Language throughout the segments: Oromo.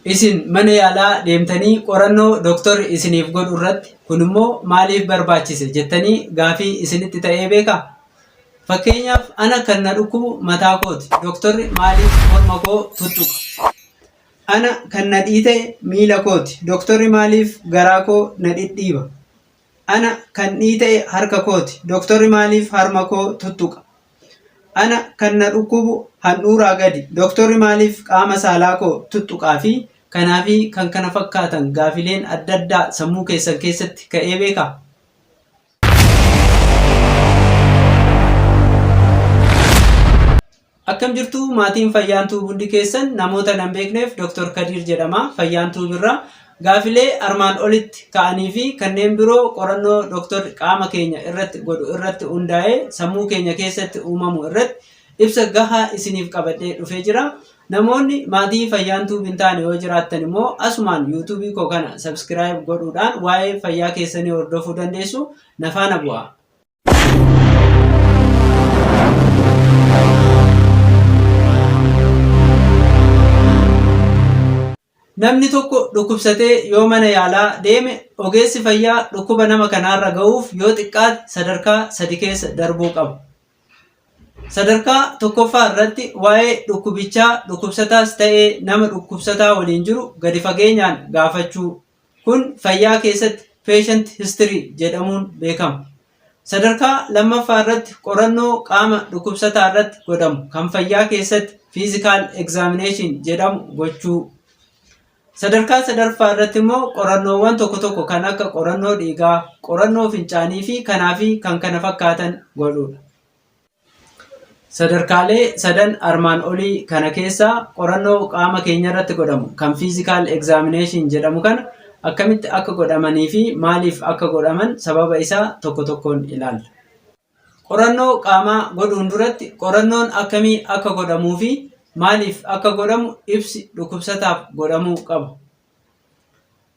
Isin mana yaalaa deemtanii qorannoo dooktorri isiniif godhu irratti kun immoo maaliif barbaachise jettanii gaafii isinitti ta'ee beekaa? Fakkeenyaaf ana kan na dhukkubu mataa kooti. Dooktorri maaliif morma koo tuttuqa? Ana kan na dhiite miila kooti. Dooktorri maaliif garaa koo na dhidhiiba? Ana kan dhiite harka kooti. Dooktorri maaliif harma koo tuttuqa? Ana kan na dhukkubu handhuuraa gadi. Dooktorri maaliif qaama saalaa koo tuttuqaa fi kanaafi kan kana fakkaatan gaafileen adda addaa sammuu keessan keessatti ka'ee beekaa? Akkam jirtu maatiin Fayyaantuu hundi keessan namoota nan beekneef Dr. Kadir jedhama. Fayyaantuu birraa gaafilee armaan olitti ka'anii fi kanneen biroo qorannoo dooktorri qaama keenya irratti godhu irratti hundaa'ee sammuu keenya keessatti uumamu irratti ibsa gahaa isiniif qabadhee dhufee jira. Namoonni maatii Fayyaantuu hin taane yoo jiraattan immoo asumaan yuutuubii koo kana sabskiraayib godhuudhaan waa'ee fayyaa keessanii hordofuu dandeessu. Na faana bu'aa. Namni tokko dhukkubsatee yoo mana yaalaa deeme ogeessi fayyaa dhukkuba nama kanaarra ga'uuf yoo xiqqaate sadarkaa 3 keessa darbuu qaba. Sadarkaa tokkoffaa irratti waa'ee dhukkubichaa dhukkubsataas ta'ee nama dhukkubsataa waliin jiru gadi fageenyaan gaafachuu. Kun fayyaa keessatti patient history jedhamuun beekama. Sadarkaa lammaffaa irratti qorannoo qaama dhukkubsataa irratti godhamu kan fayyaa keessatti physical examination jedhamu gochuu. Sadarkaa sadaffaa irratti immoo qorannoowwan tokko tokko kan akka qorannoo dhiigaa, qorannoo fincaanii fi kan kana fakkaatan godhuudha. Sadarkaalee sadan armaan olii kana keessaa qorannoo qaama keenya irratti godhamu kan physical examination jedhamu kana akkamitti akka godhamanii fi maaliif akka godhaman sababa isaa tokko tokkoon ilaalla. Qorannoo qaamaa godhuun duratti qorannoon akkamii akka godhamuu fi maaliif akka godhamu ibsi dhukkubsataaf godhamuu qaba.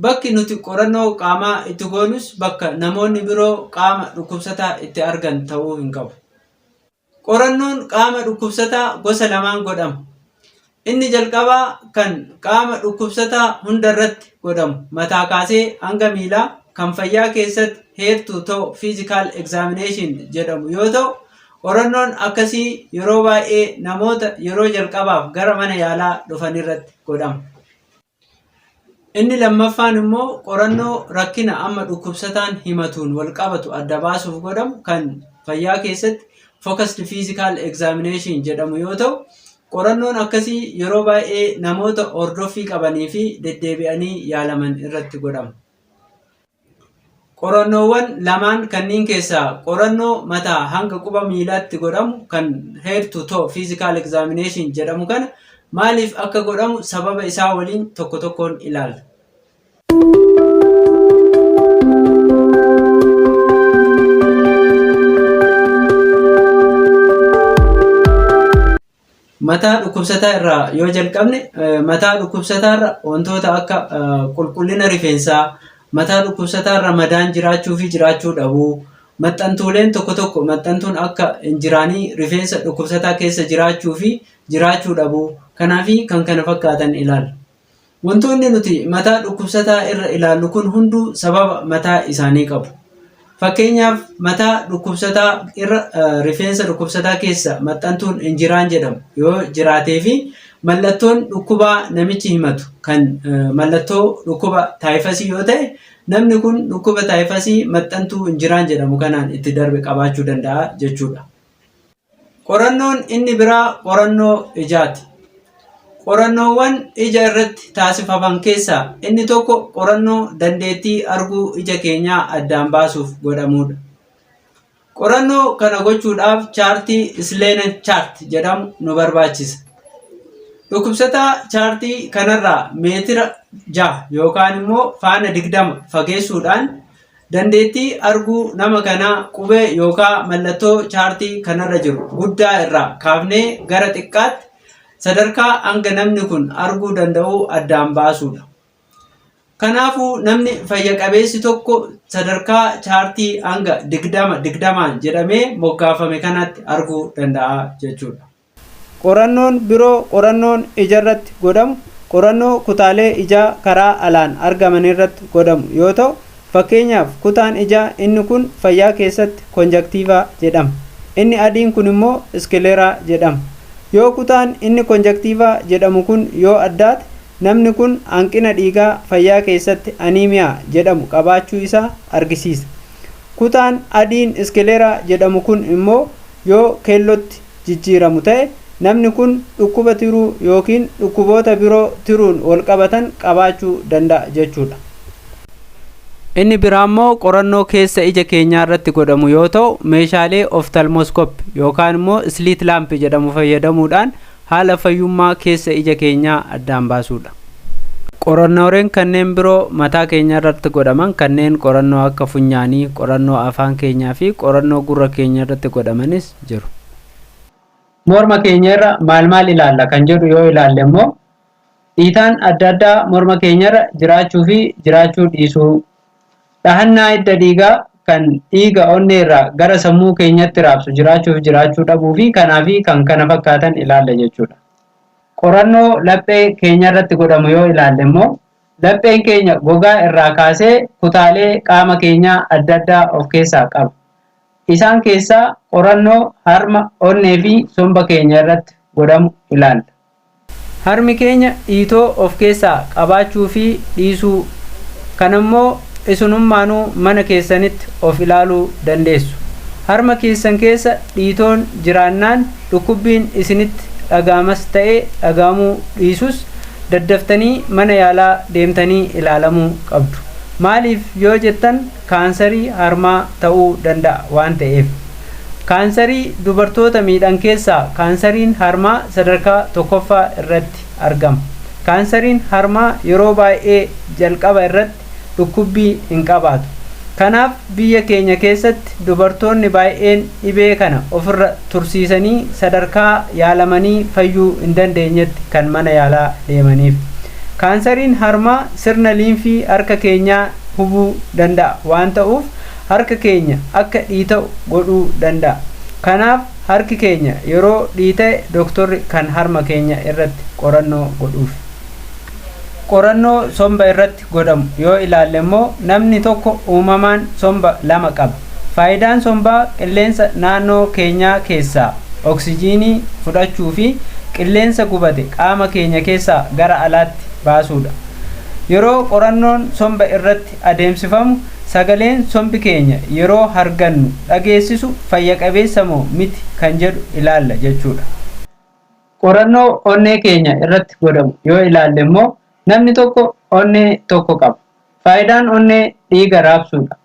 Bakki nuti qorannoo qaamaa itti goonus bakka namoonni biroo qaama dhukkubsataa itti argan ta'uu hin qabu. Qorannoon qaama dhukkubsataa gosa lamaan godhama. Inni jalqabaa kan qaama dhukkubsataa hunda irratti godhamu mataa kaasee hanga miilaa kan fayyaa keessatti head to toe physical examination jedhamu yoo ta'u, qorannoon akkasii yeroo baay'ee namoota yeroo jalqabaaf gara mana yaalaa dhufan irratti godhama. Inni lammaffaan immoo qorannoo rakkina amma dhukkubsataan himatuun wal qabatu adda baasuuf godhamu kan fayyaa keessatti focused physical examination jedhamu yoo ta'u, qorannoon akkasii yeroo baay'ee namoota hordoffii qabanii fi deddeebi'anii yaalaman irratti godhama. Qorannoowwan lamaan kanneen keessaa qorannoo mataa hanga quba miilaatti godhamu kan head to toe physical examination jedhamu kana maaliif akka godhamu sababa isaa waliin tokko tokkoon ilaalla. Mataa dhukkubsataa irraa yoo jalqabne mataa dhukkubsataa irra wantoota akka qulqullina rifeensaa, mataa dhukkubsataa irra madaan jiraachuu fi jiraachuu dhabuu, maxxantuuleen tokko tokko maxxantuun akka injiraanii rifeensa dhukkubsataa keessa jiraachuu fi jiraachuu dhabuu kanaafi kan kana fakkaatan ilaalla. Wantoonni nuti mataa dhukkubsataa irra ilaallu kun hunduu sababa mataa isaanii qabu. Fakkeenyaaf mataa dhukkubsataa irra rifeensa dhukkubsataa keessa maxxantuun injiraan jedhamu yoo jiraatee fi mallattoon dhukkubaa namichi himatu kan mallattoo dhukkuba taayifasii yoo ta'e namni kun dhukkuba taayifasii maxxantuu injiraan jedhamu kanaan itti darbe qabaachuu danda'a jechuudha. Qorannoon inni biraa qorannoo ijaati. Qorannoowwan ija irratti taasifaman keessaa inni tokko qorannoo dandeettii arguu ija keenyaa addaan baasuuf godhamudha. Qorannoo kana gochuudhaaf chaartii Slenen chart jedhamu nu barbaachisa. Dhukkubsataa chaartii kanarraa meetira 6 yookaan immoo faana 20 fageessuudhaan dandeettii arguu nama kanaa qubee yookaan mallattoo chaartii kanarra jiru guddaa irraa kaafnee gara xiqqaatti sadarkaa hanga namni kun arguu danda'u addaan baasuudha. Kanaafuu namni fayya qabeessi tokko sadarkaa chaartii hanga 20 jedhamee moggaafame kanatti arguu danda'a jechuudha. Qorannoon biroo qorannoon ijarratti godhamu qorannoo kutaalee ijaa karaa alaan argaman irratti godhamu yoo ta'u, fakkeenyaaf kutaan ijaa inni kun fayyaa keessatti konjaktiivaa jedhama. Inni adiin kun immoo iskeleeraa jedhama. Yoo kutaan inni konjaktiivaa jedhamu kun yoo addaate, namni kun hanqina dhiigaa fayyaa keessatti aniimiyaa jedhamu qabaachuu isaa argisiisa. Kutaan adiin iskeleeraa jedhamu kun immoo yoo keellootti jijjiiramu ta'e, namni kun dhukkuba tiruu yookiin dhukkuboota biroo tiruun wal qabatan qabaachuu danda'a jechuudha. Inni biraa immoo qorannoo keessa ija keenyaa irratti godhamu yoo ta'u, meeshaalee oftalmoskoopi yookaan immoo slit lamp jedhamu fayyadamuudhaan haala fayyummaa keessa ija keenyaa addaan baasuudha. Qorannooleen kanneen biroo mataa keenya irratti godhaman kanneen qorannoo akka funyaanii, qorannoo afaan keenyaa fi qorannoo gurra keenya irratti godhamanis jiru. Morma keenya irra maal ilaalla kan jedhu yoo ilaalle immoo dhiitaan adda addaa morma keenya irra jiraachuu fi jiraachuu dhiisuu, dhahannaa hidda dhiigaa kan dhiiga onnee irraa gara sammuu keenyatti raabsu jiraachuu fi jiraachuu dhabuu fi kanaa fi kan kana fakkaatan ilaalla jechuudha. Qorannoo laphee keenya irratti godhamu yoo ilaalle immoo lapheen keenya gogaa irraa kaasee kutaalee qaama keenyaa adda addaa of keessaa qaba. Isaan keessaa qorannoo harma, onnee fi somba keenya irratti godhamu ilaalla. Harmi keenya dhiitoo of keessaa qabaachuu fi dhiisuu kanammoo isinummaanuu mana keessanitti of ilaaluu dandeessu. Harma keessan keessa dhiitoon jiraannaan dhukkubbiin isinitti dhagaamas ta'ee dhagaamuu dhiisus daddaftanii mana yaalaa deemtanii ilaalamuu qabdu. Maaliif yoo jettan kaansarii harmaa ta'uu danda'a waan ta'eef. Kaansarii dubartoota miidhan keessaa kaansariin harmaa sadarkaa tokkoffaa irratti argama. Kaansariin harmaa yeroo baay'ee jalqaba irratti dhukkubbii hin qabaatu. Kanaaf biyya keenya keessatti dubartoonni baay'een dhibee kana ofirra tursiisanii sadarkaa yaalamanii fayyuu hin dandeenyetti kan mana yaalaa deemaniif. Kaansariin harmaa sirna liimfii harka keenyaa hubuu danda'a waan ta'uuf harka keenya akka dhiita'u godhuu danda'a. Kanaaf harki keenya yeroo dhiita'e doktorri kan harma keenya irratti qorannoo godhuuf. Qorannoo somba irratti godhamu yoo ilaalle immoo namni tokko uumamaan somba lama qaba. Faayidaan sombaa qilleensa naannoo keenyaa keessaa oksijiinii fudhachuu fi qilleensa gubate qaama keenya keessaa gara alaatti baasuudha. Yeroo qorannoon somba irratti adeemsifamu sagaleen sombi keenya yeroo hargannu dhageessisu fayya qabeessa moo miti kan jedhu ilaalla jechuudha. Qorannoo onnee keenya irratti godhamu yoo ilaalle immoo namni tokko onnee tokko qaba. Faayidaan onnee dhiiga raabsuudha.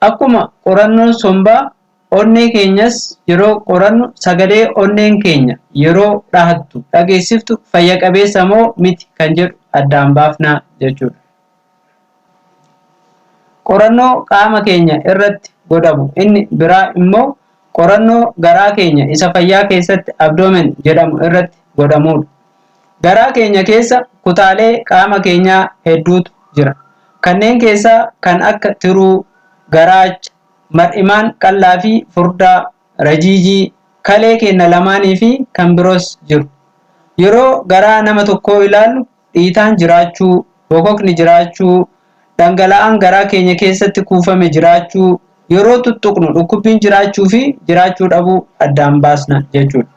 Akkuma qorannoon sombaa onnee keenyas yeroo qorannu sagalee onneen keenya yeroo dhahattu dhageessiftu fayya qabeessa moo miti kan jedhu addaan baafnaa jechuudha. Qorannoo qaama keenya irratti godhamu inni biraa immoo qorannoo garaa keenya isa fayyaa keessatti abdoomen jedhamu irratti godhamudha. Garaa keenya keessa kutaalee qaama keenyaa hedduutu jira. Kanneen keessaa kan akka tiruu, garaacha, mar'imaan qal'aa fi furdaa, rajiijii, kalee keenya lamaanii fi kan biroos jiru. Yeroo garaa nama tokkoo ilaallu dhiitaan jiraachuu, bokokni jiraachuu, dhangala'aan garaa keenya keessatti kuufame jiraachuu, yeroo tuttuqnu dhukkubbiin jiraachuu fi jiraachuu dhabuu addaan baasna jechuudha.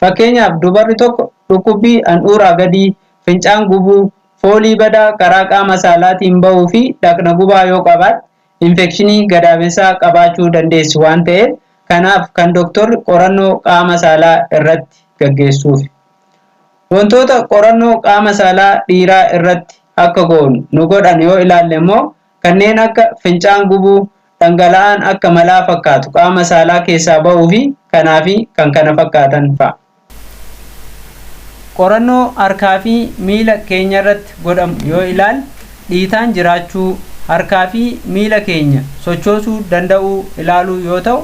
Fakkeenyaaf dubarri tokko dhukkubbii handhuuraa gadii, fincaan gubuu, foolii badaa karaa qaama saalaatiin bahuu fi dhaqna gubaa yoo qabaatte infekshinii gadaamessaa qabaachuu dandeessi waan ta'eef kanaaf kan doktorri qorannoo qaama saalaa irratti gaggeessuuf. Wantoota qorannoo qaama saalaa dhiiraa irratti akka goonu nu godhan yoo ilaalle immoo kanneen akka fincaan gubuu, dhangala'aan akka malaa fakkaatu qaama saalaa keessaa bahuu fi kanaafi kan kana fakkaatan fa'a. Qorannoo harkaa fi miila keenya irratti godhamu yoo ilaalle dhiitaan jiraachuu, harkaa fi miila keenya sochoosuu danda'uu ilaaluu yoo ta'u,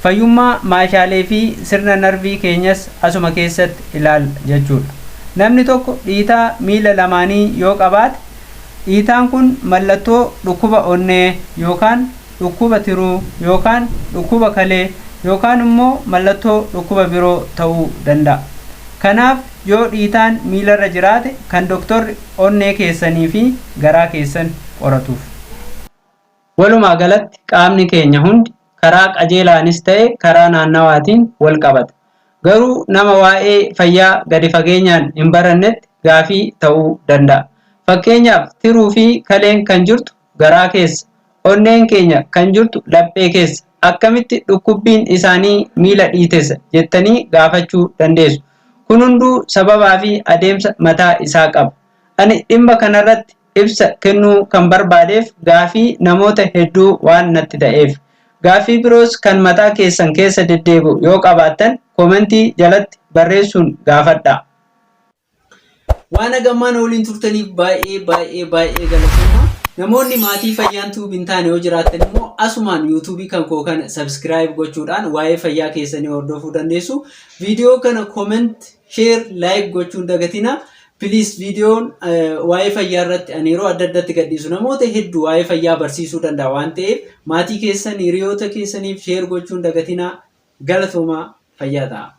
fayyummaa maashaalee fi sirna narvii keenyas asuma keessatti ilaalla jechuudha. Namni tokko dhiitaa miila lamaanii yoo qabaate, dhiitaan kun mallattoo dhukkuba onnee yookaan dhukkuba tiruu yookaan dhukkuba kalee yookaan immoo mallattoo dhukkuba biroo ta'uu danda'a. Kanaaf yoo dhiitaan miilarra jiraate kan doktorri onnee keessanii fi garaa keessan qoratuuf. Walumaa galatti qaamni keenya hundi karaa qajeelaanis ta'e karaa naannawaatiin wal qabata. Garuu nama waa'ee fayyaa gadi fageenyaan hin barannetti gaafii ta'uu danda'a. Fakkeenyaaf tiruu fi kaleen kan jirtu garaa keessa, onneen keenya kan jirtu laphee keessa. Akkamitti dhukkubbiin isaanii miila dhiitessa jettanii gaafachuu dandeessu. Kun hunduu sababaa fi adeemsa mataa isaa qaba. Ani dhimma kanarratti ibsa kennuu kan barbaadeef gaafii namoota hedduu waan natti ta'eef. Gaafii biroos kan mataa keessan keessa deddeebi'u yoo qabaattan koomentii jalatti barreessuun gaafadhaa. Waan hagammaan waliin turtaniif baay'ee galatoomaa. Namoonni maatii fayyaan tuubii hin taane yoo jiraattan immoo asumaan yuutuubii kan koo kana subscribe gochuudhaan waa'ee fayyaa keessanii hordofuu dandeessu. Viidiyoo kana comment, share, like gochuun dagatina. Please viidiyoon waa'ee fayyaa irratti ani yeroo adda addaatti gadhiisu namoota hedduu waa'ee fayyaa barsiisuu danda'a waan ta'eef maatii keessan hiriyoota keessaniif share gochuun dagatina. Galatoomaa fayyaa ta'a.